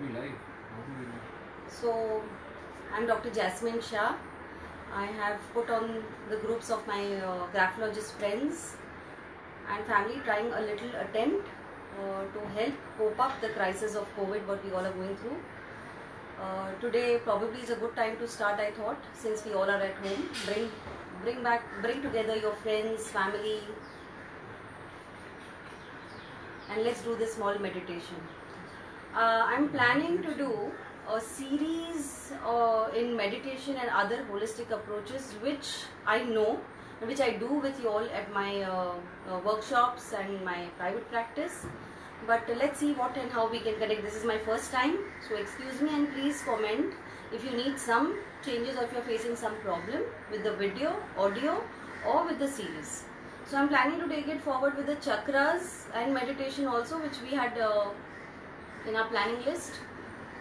we live? How do we know? So, I'm Dr. Jasmine Shah. I have put on the groups of my graphologist friends and family trying a little attempt to help cope up the crisis of COVID what we all are going through. Today probably is a good time to start, I thought, since we all are at home. Bring together your friends, family, and let's do this small meditation. I'm planning to do a series in meditation and other holistic approaches which I know, which I do with you all at my workshops and my private practice. But let's see what and how we can connect. This is my first time, so excuse me and please comment if you need some changes or if you're facing some problem with the video, audio or with the series. So I'm planning to take it forward with the chakras and meditation also, which we had in our planning list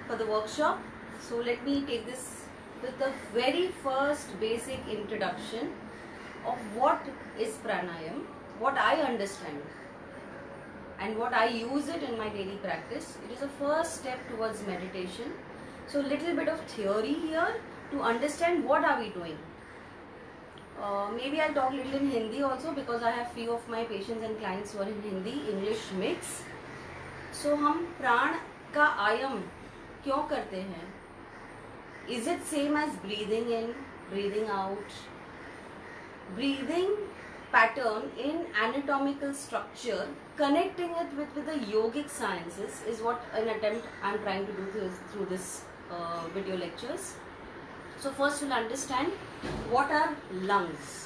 for the workshop. So let me take this with the very first basic introduction of what is pranayam, what I understand and what I use it in my daily practice. It is a first step towards meditation. So little bit of theory here to understand what are we doing. Maybe I'll talk a little in Hindi also because I have few of my patients and clients who are in Hindi, English mix. So हम प्राण का आयम क्यों करते हैं? Is it same as breathing in, breathing out? Breathing pattern in anatomical structure, connecting it with the yogic sciences is what an attempt I'm trying to do through this video lectures. So first we'll understand what are lungs.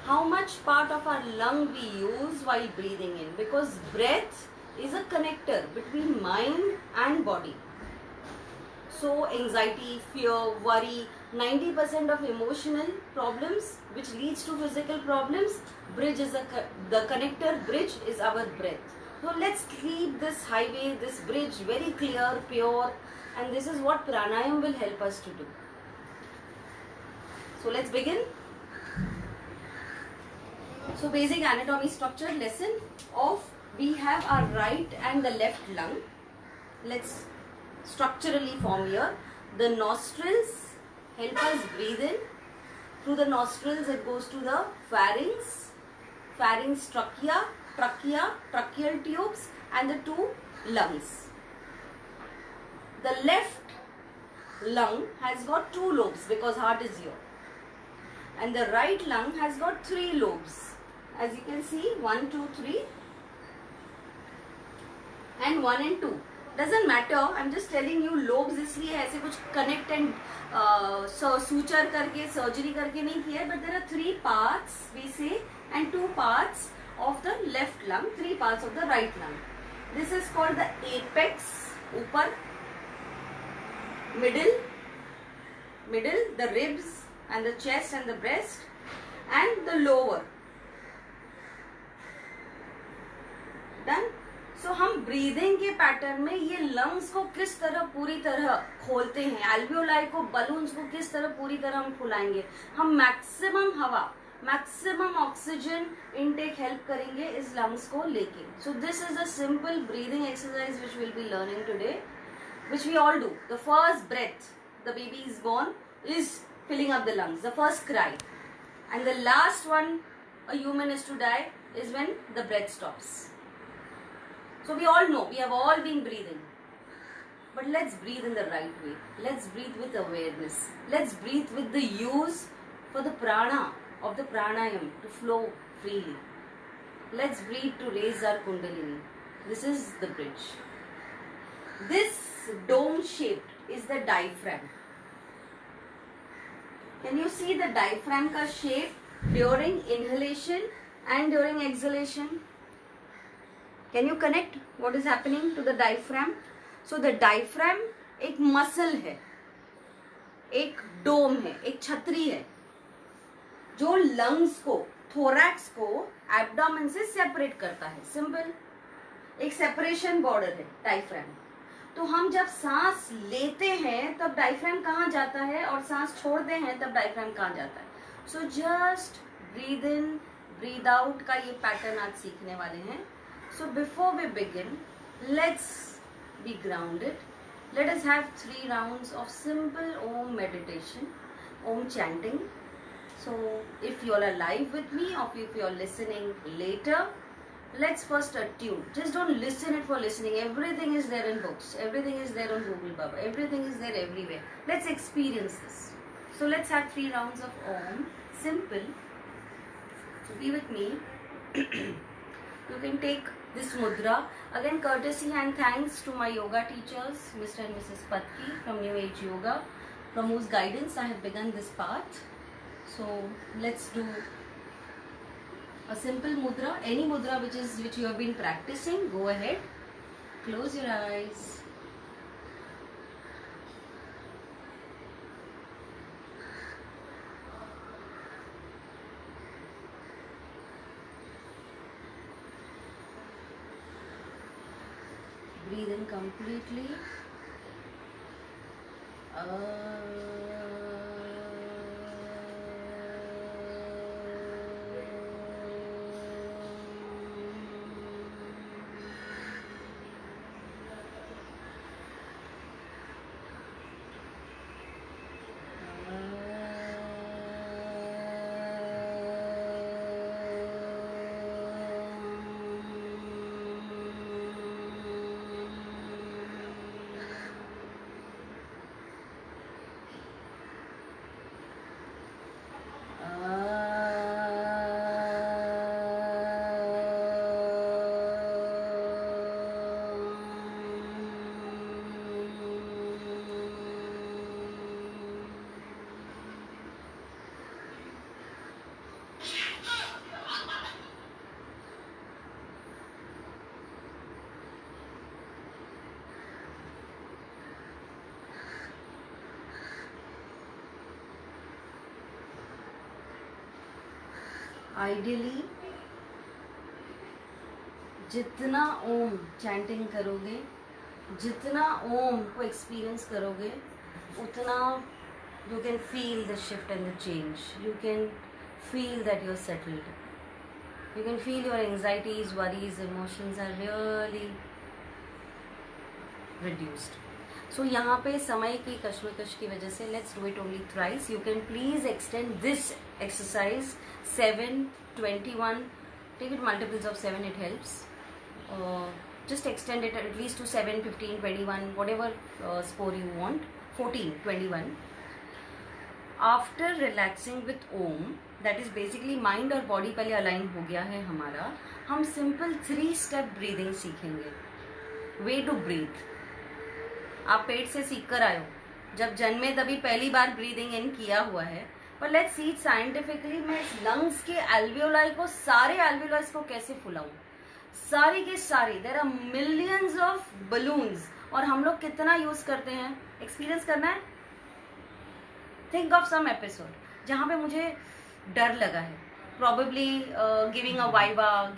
How much part of our lung we use while breathing in, because breath is a connector between mind and body. So anxiety, fear, worry, 90% of emotional problems which leads to physical problems, bridge is the connector, bridge is our breath. So let's keep this highway, this bridge very clear, pure, and this is what pranayam will help us to do. So let's begin. So basic anatomy structure lesson of, we have our right and the left lung. Let's structurally form here. The nostrils help us breathe in. Through the nostrils it goes to the pharynx, trachea, tracheal tubes and the two lungs. The left lung has got two lobes because heart is here. And the right lung has got three lobes. As you can see, 1, 2, 3 and 1 and 2. Doesn't matter, I'm just telling you lobes इसलिए ऐसे कुछ connect and suture करके surgery करके नहीं किया, but there are 3 parts we say and 2 parts of the left lung, 3 parts of the right lung. This is called the apex, ऊपर, middle, the ribs and the chest and the breast, and the lower. Done. So हम breathing के pattern में ये lungs को किस तरह पूरी तरह खोलते हैं, एल्वियोलाई को, बलून्स को किस तरह पूरी तरह हम फुलाएंगे, हम मैक्सिमम हवा, मैक्सिमम ऑक्सीजन इनटेक हेल्प करेंगे इस लंग्स को लेके. So this is a simple breathing exercise which will be learning today, which we all do. The first breath the baby is born is filling up the lungs, the first cry, and the last one a human is to die is when the breath stops. So we all know, we have all been breathing, but let's breathe in the right way. Let's breathe with awareness. Let's breathe with the use for the prana of the pranayam to flow freely. Let's breathe to raise our kundalini. This is the bridge. This dome shaped is the diaphragm. Can you see the diaphragm का shape during inhalation and during exhalation? Can you connect what is happening to the diaphragm? So the diaphragm एक muscle है, एक dome है, एक छतरी है जो lungs को, thorax को abdomen से separate करता है. Simple. एक separation border है diaphragm. तो हम जब सांस लेते हैं तब डायफ्राम कहाँ जाता है और सांस छोड़ते हैं तब डायफ्राम कहाँ जाता है. So just breathe in breathe out का ये पैटर्न आज सीखने वाले हैं. So before we begin, let's be grounded. Let us have 3 rounds of simple Om meditation, Om chanting. So if you all are live with me or if you are listening later, let's first attune. Just don't listen it for listening. Everything is there in books. Everything is there on Google Baba. Everything is there everywhere. Let's experience this. So let's have 3 rounds of Om. Simple. So be with me. You can take this mudra. Again, courtesy and thanks to my yoga teachers, Mr. and Mrs. Patki from New Age Yoga, from whose guidance I have begun this path. So let's do a simple mudra. Any mudra which you have been practicing, go ahead. Close your eyes. Breathe in completely. Ideally जितना ओम chanting करोगे, जितना ओम को experience करोगे, उतना you can feel the shift and the change. You can feel that you're settled. You can feel your anxieties, worries, emotions are really reduced. So यहाँ पे समय की कश्मकश की वजह से let's do it only thrice. You can please extend this exercise 7, 21. Take it multiples of 7. It helps. Just extend it at least to 7, 15, 21, whatever score you want. 14, 21. After relaxing with Om, that is basically mind और body पहले align हो गया है हमारा, हम simple 3-step breathing सीखेंगे. Way to breathe. आप पेट से सीख कर आए हो, जब जन्मे तभी पहली बार ब्रीदिंग इन किया हुआ है, पर लेट्स सी इट साइंटिफिकली. मैं इस लंग्स के एल्वियोलाई को, सारे एल्वियोलाइज को कैसे फुलाऊं, सारी के सारी. There are millions of balloons और हम लोग कितना यूज करते हैं. एक्सपीरियंस करना है. थिंक ऑफ सम एपिसोड जहाँ पे मुझे डर लगा है, probably giving a viva,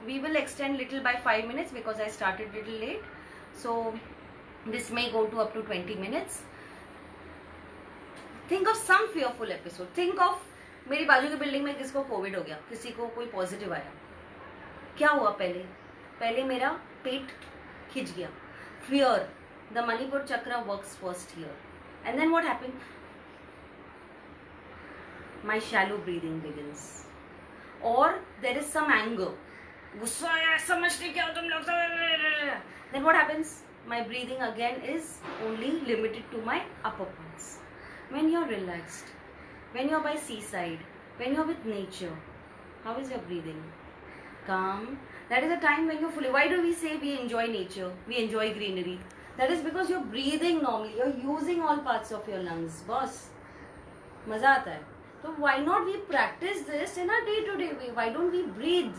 we will extend little by 5 minutes because I started little late, so this may go to up to 20 minutes. Think of some fearful episode. Think of मेरी बाजू की building में किसको Covid हो गया, किसी को कोई पॉजिटिव आया, क्या हुआ. पहले मेरा पेट खिंच गया. Fear, the Manipur chakra works first here, and then what happened? My shallow breathing begins. Or there is some anger, गुस्सा आया, समझते क्या तुम लोग. Then what happens? My breathing again is only limited to my upper parts. When you're relaxed, when you're by seaside, when you're with nature, how is your breathing? Calm. That is the time when you're fully. Why do we say we enjoy nature, we enjoy greenery? That is because you're breathing normally, you're using all parts of your lungs. Boss, मजा आता है. So why not we practice this in a day-to-day way? Why don't we breathe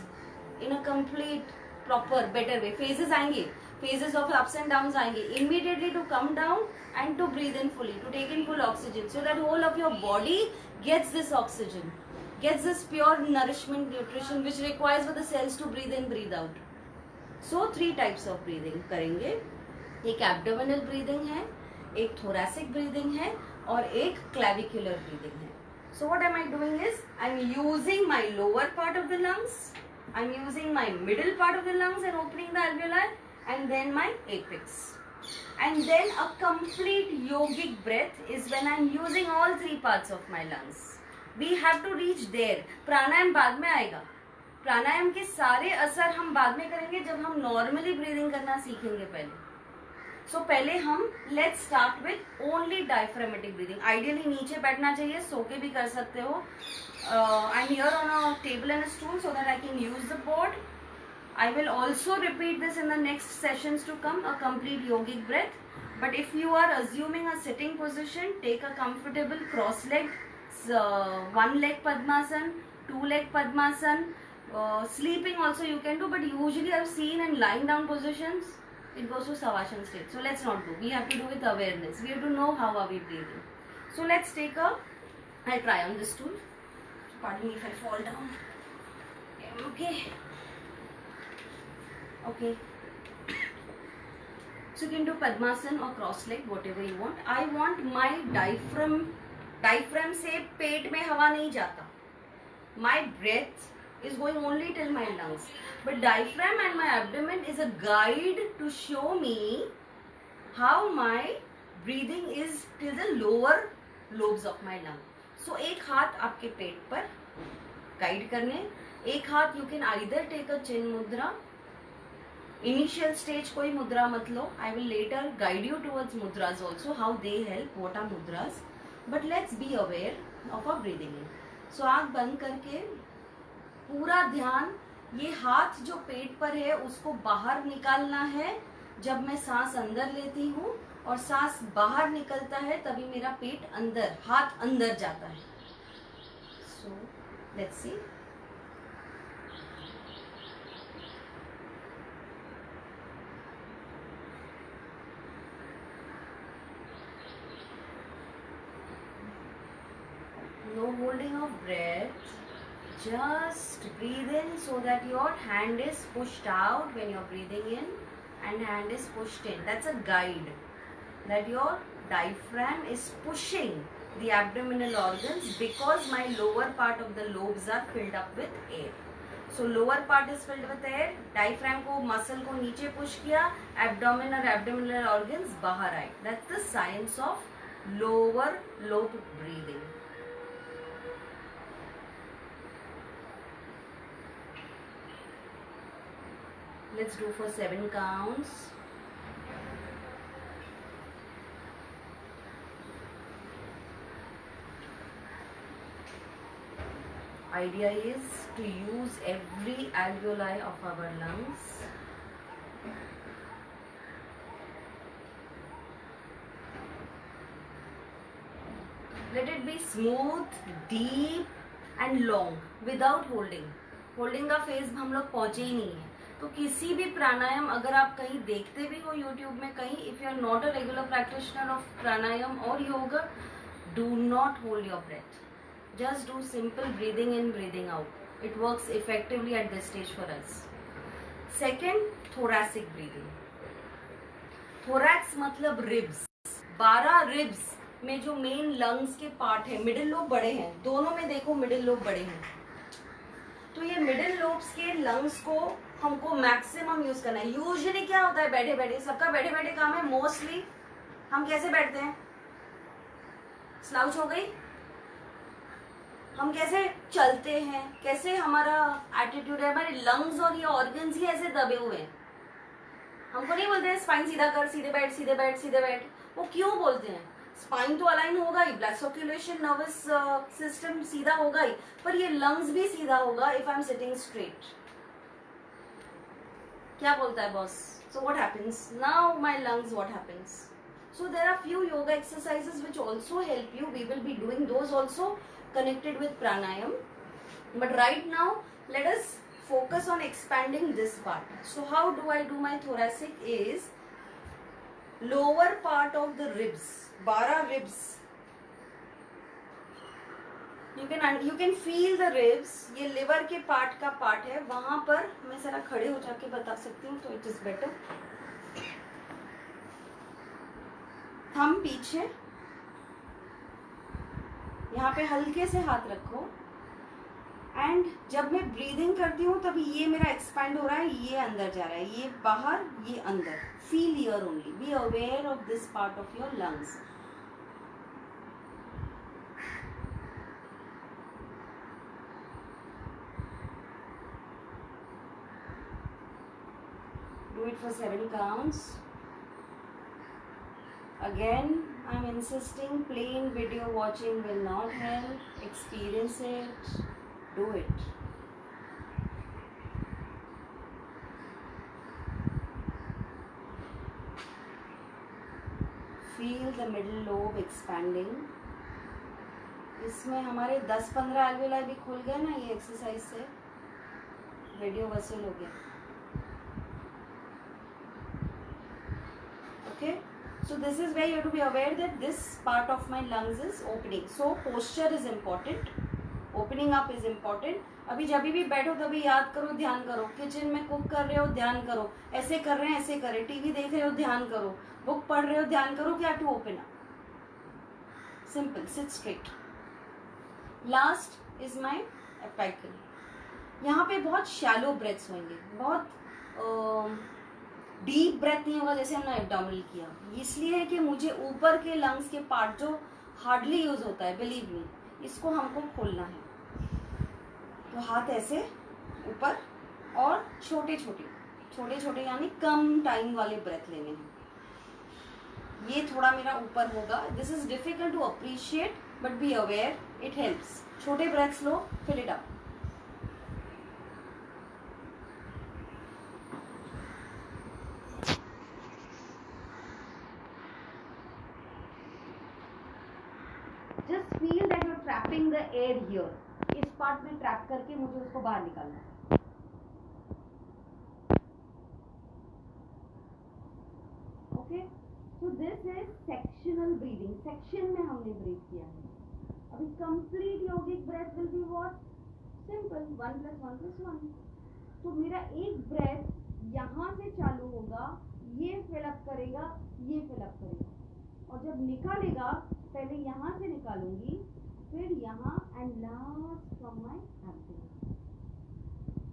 in a complete, proper, better way? Phases आएंगे, phases of ups and downs आएंगे. Immediately to come down and to breathe in fully, to take in full oxygen, so that whole of your body gets this oxygen, gets this pure nourishment, nutrition which requires for the cells to breathe in, breathe out. So 3 types of breathing करेंगे. एक abdominal breathing है, एक thoracic breathing है और एक clavicular breathing है. So what am I doing is, I'm using my lower part of the lungs, I'm using my middle part of the lungs and opening the alveoli, and then my apex. And then a complete yogic breath is when I'm using all three parts of my lungs. We have to reach there. प्राणायाम बाद में आएगा. प्राणायाम के सारे असर हम बाद में करेंगे जब हम नॉर्मली ब्रीदिंग करना सीखेंगे पहले. सो पहले हम let's start with only diaphragmatic breathing. Ideally नीचे बैठना चाहिए, सो के भी कर सकते हो. I am here on a table and stool so that I can use the board. I will also repeat this in the next sessions to come, a complete yogic breath. But if you are assuming a sitting position, take a comfortable cross-legged, one leg Padmasan, two leg Padmasan. Sleeping also you can do, but usually I've seen in lying down positions, it goes to Savasana state. So let's not do. We have to do with awareness. We have to know how are we breathing. So let's take a, I'll try on this stool. Pardon me if I fall down. Okay. Okay, so you can do Padmasan or cross leg, whatever you want. I want my diaphragm से पेट में हवा नहीं जाता. My breath is going only till my lungs, but diaphragm and my abdomen is a guide to show me how my breathing is till the lower lobes of my lung. So एक हाथ आपके पेट पर guide करने, एक हाथ you can either take a chin mudra. Initial stage कोई मुद्रा मत लो. I will later guide you towards mudras also, how they help, what are mudras. But let's be aware of our breathing in. So आँख बंद करके पूरा ध्यान ये हाथ जो पेट पर है उसको बाहर निकालना है जब मैं सांस अंदर लेती हूँ, और सांस बाहर निकलता है तभी मेरा पेट अंदर, हाथ अंदर जाता है. So let's see. No holding of breath, just breathe in so that your hand is pushed out when you're breathing in and hand is pushed in. That's a guide that your diaphragm is pushing the abdominal organs because my lower part of the lobes are filled up with air. So lower part is filled with air, diaphragm को muscle को नीचे push किया, abdomen और abdominal organs बाहर आए. That's the science of lower lobe breathing. Let's do for 7 counts. Idea is to use every alveoli of our lungs. Let it be smooth, deep and long without holding. Holding का phase हम लोग पहुंचे ही नहीं है. तो किसी भी प्राणायाम अगर आप कहीं देखते भी हो यूट्यूब में कहीं, if you are not a regular practitioner of pranayama और yoga, do not hold your breath. Just do simple breathing in, breathing out. It works effectively at this stage for us. Second, thoracic breathing. Thorax मतलब ribs. 12 ribs में जो main lungs के part है, middle lobe बड़े हैं, दोनों में देखो मिडिल लोब बड़े हैं. तो ये मिडिल लोब्स के लंग्स को हमको मैक्सिमम यूज करना है. यूजुअली क्या होता है, बैठे बैठे, सबका बैठे बैठे काम है. मोस्टली हम कैसे बैठते हैं, स्लाउच हो गई. हम कैसे चलते हैं, कैसे हमारा एटीट्यूड है, हमारे लंग्स और ये ऑर्गन्स ही ऐसे दबे हुए हैं. हमको नहीं बोलते हैं स्पाइन सीधा कर, सीधे बैठ, सीधे बैठ, सीधे बैठ. वो क्यों बोलते हैं? स्पाइन तो अलाइन होगा ही, ब्लड सर्कुलेशन, नर्वस सिस्टम सीधा होगा ही, पर ये लंग्स भी सीधा होगा if I am sitting straight. क्या बोलता है boss? So what happens now, my lungs, what happens? So there are few yoga exercises which also help you. We will be doing those also connected with pranayam, but right now let us focus on expanding this part. So how do I do my thoracic is lower part of the ribs, 12 ribs. You can feel the ribs. ये liver के part का part है, वहां पर मैं जरा खड़े हो जाके बता सकती हूँ तो it is better. थंब पीछे, यहाँ पे हल्के से हाथ रखो. एंड जब मैं ब्रीदिंग करती हूँ तभी ये मेरा एक्सपैंड हो रहा है, ये अंदर जा रहा है, ये बाहर, ये अंदर. Feel here only, be aware of this part of your lungs. Do it for 7 counts. Again, I'm insisting plain video watching will not help. Experience it. Do it. Feel the middle lobe expanding. इसमें हमारे 10-15 alveoli भी खुल गए ना ये exercise से. Radio वसूल हो गया. Okay, so this is where you have to be aware that this part of my lungs is opening. So posture is important, opening up is important. अभी जब भी बैठो तभी याद करो, ध्यान करो. किचन में कुक कर रहे हो, ध्यान करो. ऐसे कर रहे हैं, ऐसे करें. टीवी देख रहे हो, ध्यान करो. बुक पढ़ रहे हो, ध्यान करो कि to open up. Simple, sit straight. Last is my apical. यहाँ पे बहुत शैलो ब्रेथ्स होंगे, बहुत डीप ब्रेथ नहीं होगा जैसे हमने एब्डोमिनल किया. इसलिए है कि मुझे ऊपर के लंग्स के पार्ट जो हार्डली यूज होता है, बिलीव मी, इसको हमको खोलना है. तो हाथ ऐसे ऊपर और छोटे छोटे यानी कम टाइम वाले ब्रेथ लेने हैं. ये थोड़ा मेरा ऊपर होगा. This is difficult to appreciate but be aware, it helps. छोटे ब्रेथ्स लो, fill it up. Just feel that you're trapping the air here. इस पार्ट में ट्रैप करके मुझे उसको बाहर निकालना है. Okay? So this is sectional breathing. Section में हमने breathe किया है. अभी complete yogic breath will be what? Simple. 1 + 1 + 1. तो मेरा एक breath यहाँ से चालू होगा, ये fill up करेगा, ये fill up करेगा. और जब निकालेगा पहले यहाँ से निकालूंगी, फिर यहाँ, and last from my abdomen.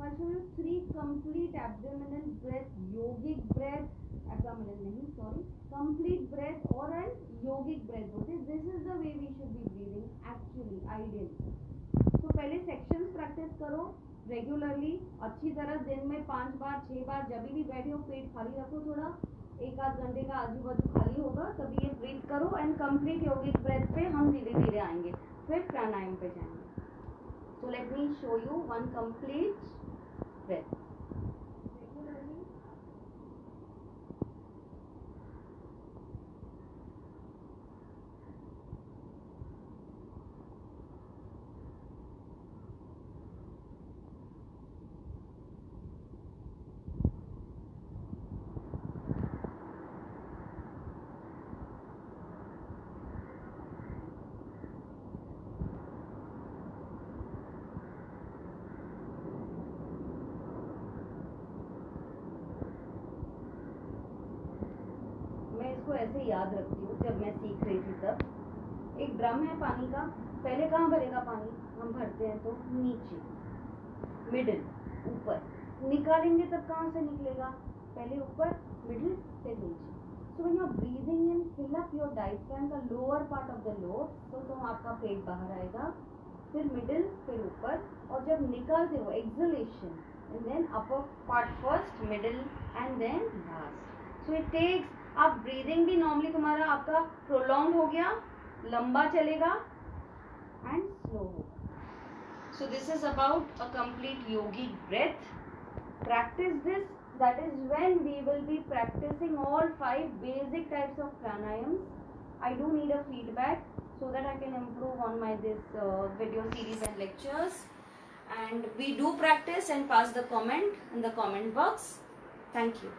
I'll show you 3 complete abdominal breath, yogic breath, abdominal नहीं, sorry, complete breath or an yogic breath. This is the way we should be breathing actually, ideally. तो पहले sections practice करो regularly, अच्छी तरह. दिन में 5 बार 6 बार, जब भी बैठे हो पेट खाली रखो, थोड़ा 1-8 घंटे का आजू बाजू खाली होगा, तभी ये ब्रीथ करो. एंड कंप्लीट योगिक ब्रेथ पे हम धीरे धीरे आएंगे, फिर प्राणायाम पे जाएंगे. So let me show you 1 complete breath. इसको ऐसे याद रखती हूँ. जब मैं सीख रही थी तब एक ड्रम है पानी का. पहले कहाँ भरेगा पानी? हम भरते हैं तो नीचे, मिडिल, ऊपर. निकालेंगे तब कहाँ से निकलेगा? पहले ऊपर, मिडिल, फिर नीचे. So when you are breathing in, fill up your diaphragm, the lower part of the lobe. तो आपका पेट बाहर आएगा, फिर मिडिल, फिर ऊपर. और जब निकालते हो exhalation, and then upper part first, middle and then last. So it takes, आप ब्रीदिंग भी नॉर्मली तुम्हारा आपका प्रोलॉन्ग हो गया, लंबा चलेगा एंड स्लो होगा. So this is about a complete yogic breath. Practice this. That is when we will be practising all 5 basic types of pranayams. I do need a feedback so that I can improve on my this video series and lectures. And we do practice and pass the comment in the comment box. Thank you.